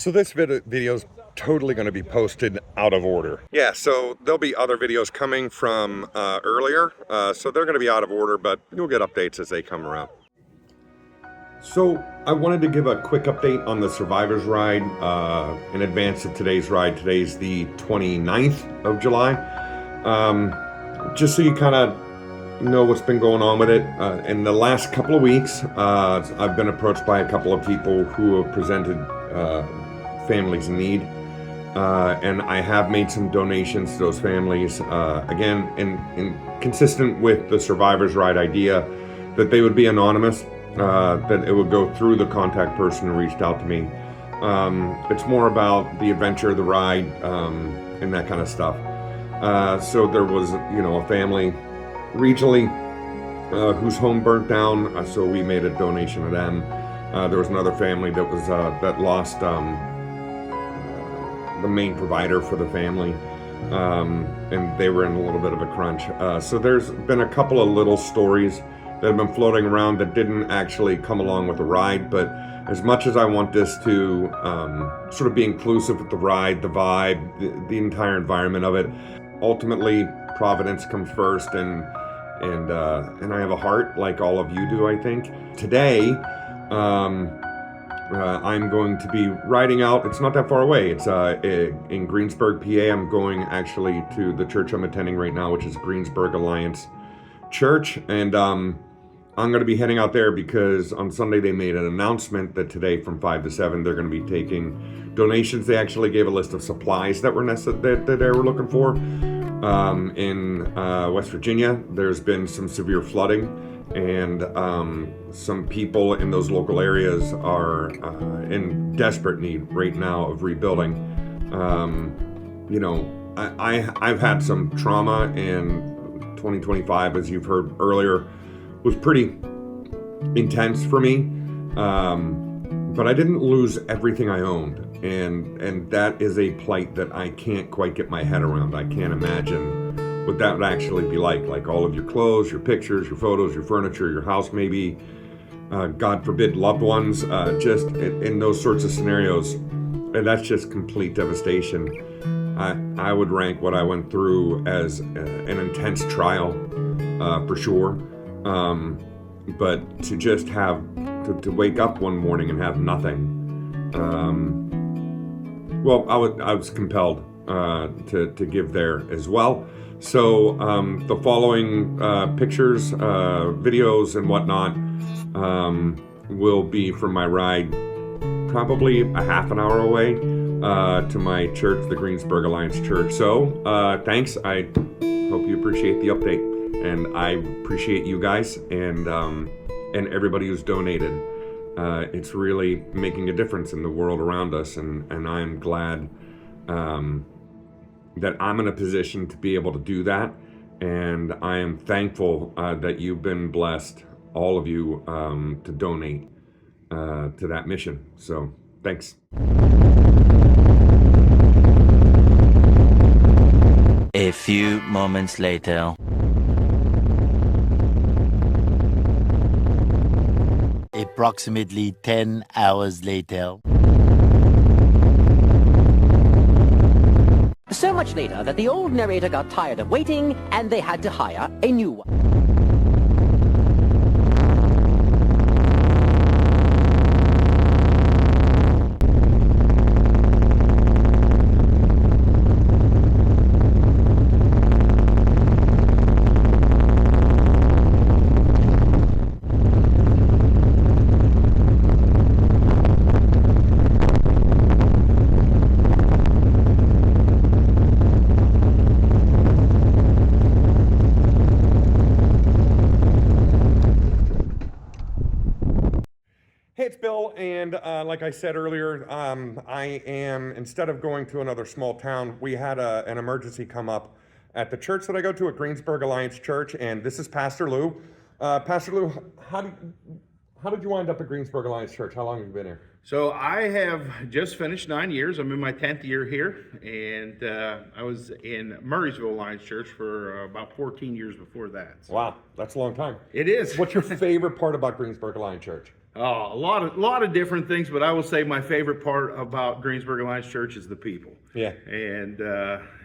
So this video is totally going to be posted out of order. Yeah, so there'll be other videos coming from earlier, so they're going to be out of order, but you'll get updates as they come around. So I wanted to give a quick update on the Survivors Ride in advance of today's ride. Today's the 29th of July. Just so you kind of know what's been going on with it. In the last couple of weeks, I've been approached by a couple of people who have presented families in need. And I have made some donations to those families. Again, in consistent with the Survivors Ride idea, that they would be anonymous, that it would go through the contact person who reached out to me. It's more about the adventure, the ride, and that kind of stuff. So there was, a family regionally whose home burnt down, so we made a donation to them. There was another family that was that lost the main provider for the family, and they were in a little bit of a crunch. So there's been a couple of little stories that have been floating around that didn't actually come along with the ride, but as much as I want this to sort of be inclusive with the ride, the vibe, the entire environment of it, ultimately Providence comes first, and I have a heart like all of you do, I think. Today, I'm going to be riding out. It's not that far away. It's in Greensburg, PA. I'm going actually to the church I'm attending right now, which is Greensburg Alliance Church, and I'm going to be heading out there because on Sunday they made an announcement that today from 5 to 7 they're going to be taking donations. They actually gave a list of supplies that were that they were looking for. In West Virginia, there's been some severe flooding, and some people in those local areas are in desperate need right now of rebuilding. I've had some trauma, and 2025, as you've heard earlier, was pretty intense for me, but I didn't lose everything I owned, and that is a plight that I can't quite get my head around. I can't imagine what that would actually be like all of your clothes, your pictures, your photos, your furniture, your house maybe, God forbid, loved ones, just in those sorts of scenarios, and that's just complete devastation. I would rank what I went through as an intense trial, for sure. But to just have to wake up one morning and have nothing. I was compelled to give there as well. So the following pictures, videos, and whatnot will be from my ride, probably a half an hour away to my church, the Greensburg Alliance Church. So thanks. I hope you appreciate the update. And I appreciate you guys and everybody who's donated. It's really making a difference in the world around us, and I'm glad that I'm in a position to be able to do that. And I am thankful that you've been blessed, all of you, to donate to that mission. So thanks. A few moments later. Approximately 10 hours later. So much later that the old narrator got tired of waiting and they had to hire a new one. Hey, it's Bill, and like I said earlier, I am, instead of going to another small town, we had an emergency come up at the church that I go to at Greensburg Alliance Church, and this is Pastor Lou. Pastor Lou, how did you wind up at Greensburg Alliance Church? How long have you been here? So I have just finished 9 years. I'm in my 10th year here, and I was in Murraysville Alliance Church for about 14 years before that. So. Wow, that's a long time. It is. What's your favorite part about Greensburg Alliance Church? A lot of different things, but I will say my favorite part about Greensburg Alliance Church is the people. Yeah. And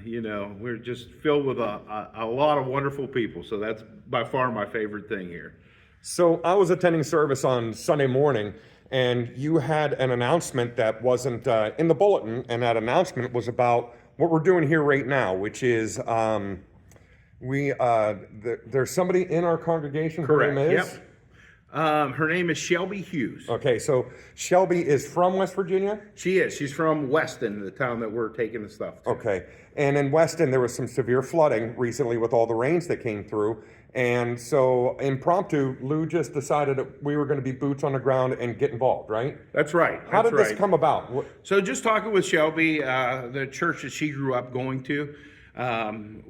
you know, we're just filled with a lot of wonderful people. So that's by far my favorite thing here. So I was attending service on Sunday morning, and you had an announcement that wasn't in the bulletin, and that announcement was about what we're doing here right now, which is there's somebody in our congregation. Correct. Her name is? Yep. Her name is Shelby Hughes. Okay, so Shelby is from West Virginia? She is. She's from Weston, the town that we're taking the stuff to. Okay, and in Weston there was some severe flooding recently with all the rains that came through. And so impromptu, Lou just decided that we were going to be boots on the ground and get involved, right? That's right. How did this right. come about? So just talking with Shelby, the church that she grew up going to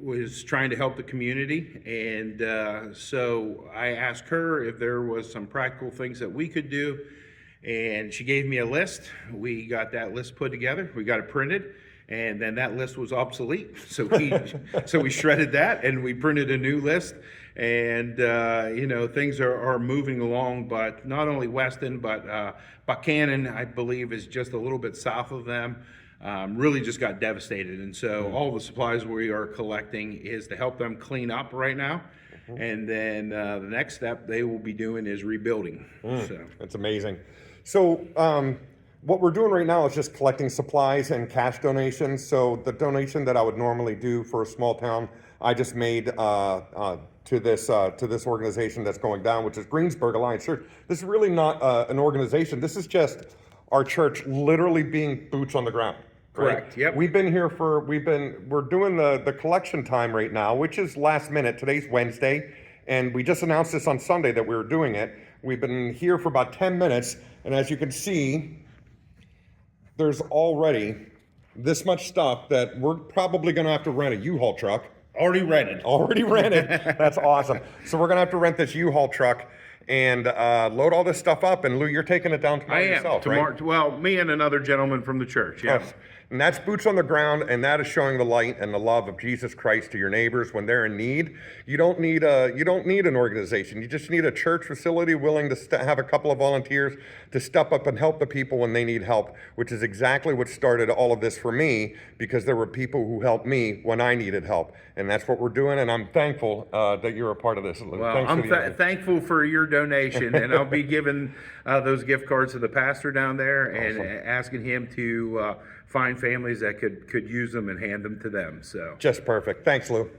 was trying to help the community. And so I asked her if there was some practical things that we could do. And she gave me a list. We got that list put together. We got it printed. And then that list was obsolete. So we shredded that and we printed a new list. And, you know, things are moving along, but not only Weston, but Buchanan, I believe, is just a little bit south of them. Really just got devastated. And so all the supplies we are collecting is to help them clean up right now. And then the next step they will be doing is rebuilding. So That's amazing. So what we're doing right now is just collecting supplies and cash donations. So the donation that I would normally do for a small town, I just made to this organization that's going down, which is Greensburg Alliance Church. This is really not an organization. This is just our church literally being boots on the ground. Right? Correct. Yep. We're doing the collection time right now, which is last minute. Today's Wednesday, and we just announced this on Sunday that we were doing it. We've been here for about 10 minutes, and as you can see, there's already this much stuff that we're probably going to have to rent a U-Haul truck. already rented. Already rented. That's awesome. So we're going to have to rent this U-Haul truck and load all this stuff up. And Lou, you're taking it down tomorrow yourself, right? Well, me and another gentleman from the church, yes. Yes. And that's boots on the ground, and that is showing the light and the love of Jesus Christ to your neighbors when they're in need. You don't need an organization. You just need a church facility willing to have a couple of volunteers to step up and help the people when they need help, which is exactly what started all of this for me, because there were people who helped me when I needed help, and that's what we're doing. And I'm thankful that you're a part of this. Well, I'm thankful for your donation, and I'll be giving those gift cards to the pastor down there and asking him to find families that could use them and hand them to them. So just perfect. Thanks, Lou.